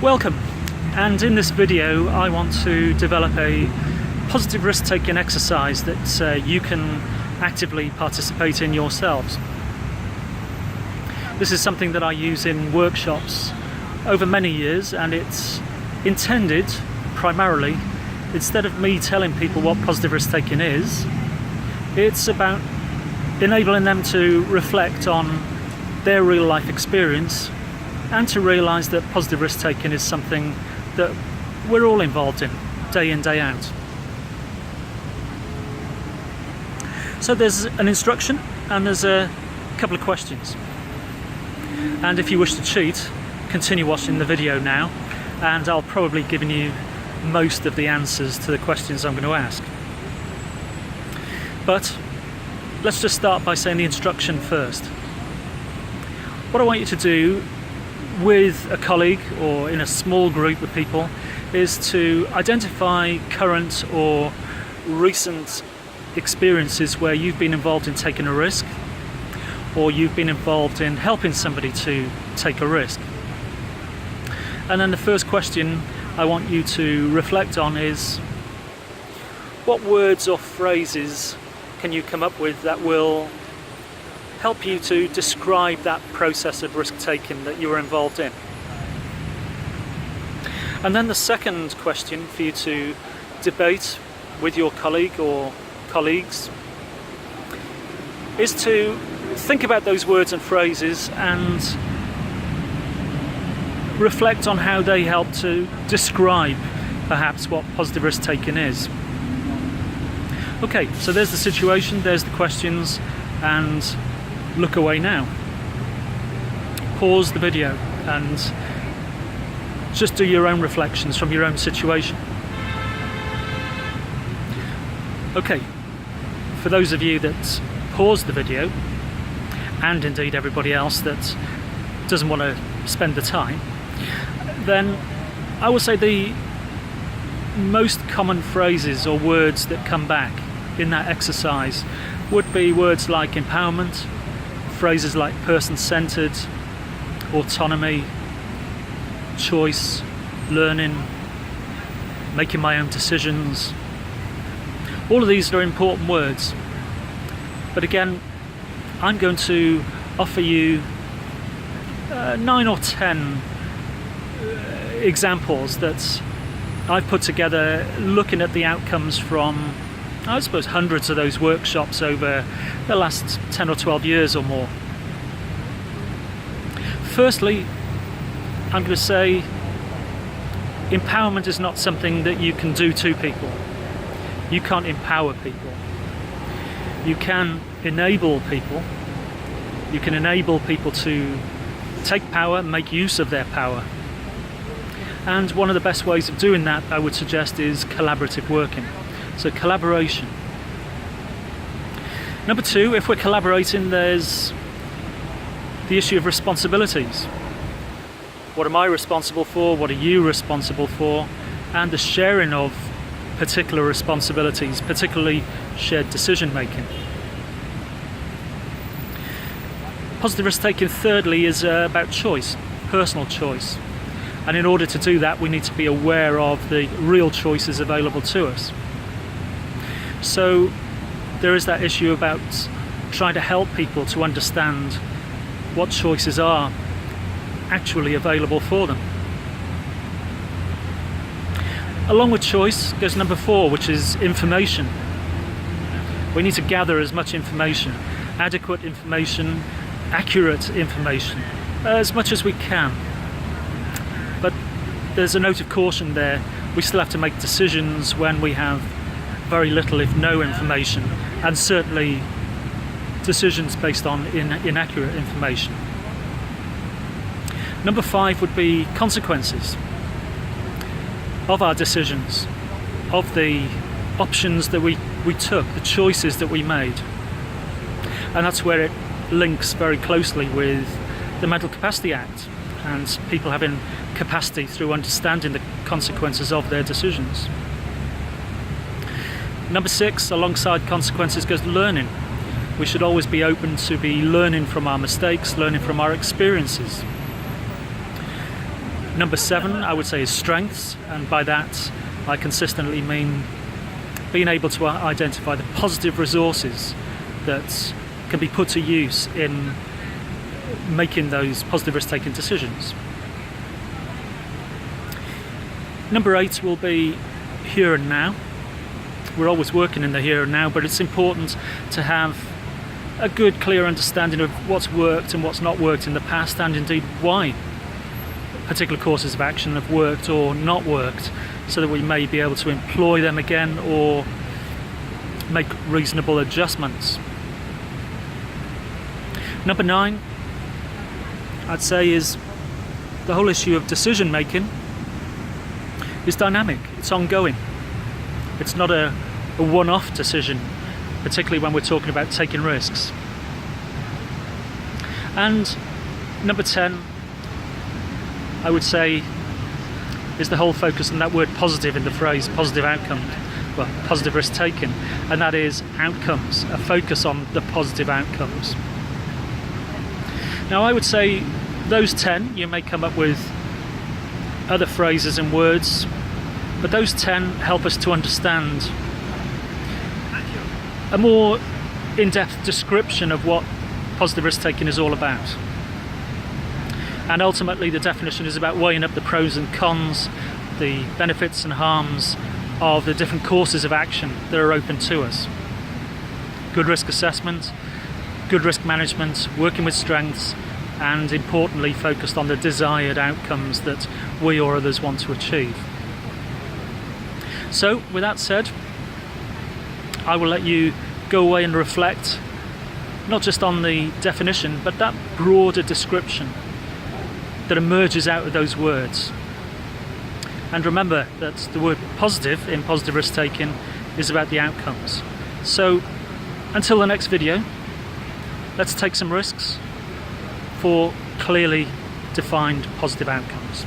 Welcome, and in this video I want to develop a positive risk-taking exercise that you can actively participate in yourselves. This is something that I use in workshops over many years, and it's intended primarily, instead of me telling people what positive risk-taking is, it's about enabling them to reflect on their real life experience and to realise that positive risk-taking is something that we're all involved in, day out. So there's an instruction and there's a couple of questions. And if you wish to cheat, continue watching the video now, and I'll probably give you most of the answers to the questions I'm going to ask. But let's just start by saying the instruction first. What I want you to do with a colleague or in a small group of people is to identify current or recent experiences where you've been involved in taking a risk, or you've been involved in helping somebody to take a risk. And then the first question I want you to reflect on is, what words or phrases can you come up with that will help you to describe that process of risk-taking that you were involved in? And then the second question for you to debate with your colleague or colleagues is to think about those words and phrases and reflect on how they help to describe perhaps what positive risk-taking is. Okay, so there's the situation, there's the questions, and look away now. Pause the video and just do your own reflections from your own situation. Okay, for those of you that pause the video, and indeed everybody else that doesn't want to spend the time, then I will say the most common phrases or words that come back in that exercise would be words like empowerment, phrases like person-centered, autonomy, choice, learning, making my own decisions. All of these are important words, but again, I'm going to offer you 9 or 10 examples that I've put together looking at the outcomes from, I suppose, hundreds of those workshops over the last 10 or 12 years or more. Firstly, I'm going to say empowerment is not something that you can do to people. You can't empower people. You can enable people. You can enable people to take power, make use of their power. And one of the best ways of doing that, I would suggest, is collaborative working. So collaboration. Number two, if we're collaborating, there's the issue of responsibilities. What am I responsible for? What are you responsible for? And the sharing of particular responsibilities, particularly shared decision making. Positive risk-taking, thirdly, is about choice, personal choice. And in order to do that, we need to be aware of the real choices available to us. So there is that issue about trying to help people to understand what choices are actually available for them. Along with choice goes number 4, which is information. We need to gather as much information, adequate information, accurate information, as much as we can. But there's a note of caution there. We still have to make decisions when we have very little, if no, information, and certainly decisions based on inaccurate information. Number 5 would be consequences of our decisions, of the options that we took, the choices that we made. And that's where it links very closely with the Mental Capacity Act and people having capacity through understanding the consequences of their decisions. Number 6, alongside consequences, goes learning. We should always be open to be learning from our mistakes, learning from our experiences. Number 7, I would say, is strengths, and by that I consistently mean being able to identify the positive resources that can be put to use in making those positive risk-taking decisions. Number 8 will be here and now. We're always working in the here and now, but it's important to have a good, clear understanding of what's worked and what's not worked in the past, and indeed why particular courses of action have worked or not worked, so that we may be able to employ them again or make reasonable adjustments. Number 9, I'd say, is the whole issue of decision making is dynamic, it's ongoing. It's not a one-off decision, particularly when we're talking about taking risks. And number 10, I would say, is the whole focus on that word positive in the phrase positive outcome, well, positive risk taking, and that is outcomes, a focus on the positive outcomes. Now, I would say those 10, you may come up with other phrases and words, but those 10 help us to understand a more in-depth description of what positive risk taking is all about. And ultimately the definition is about weighing up the pros and cons, the benefits and harms of the different courses of action that are open to us. Good risk assessment, good risk management, working with strengths, and importantly focused on the desired outcomes that we or others want to achieve. So with that said, I will let you go away and reflect not just on the definition, but that broader description that emerges out of those words. And remember that the word positive in positive risk taking is about the outcomes. So until the next video, let's take some risks for clearly defined positive outcomes.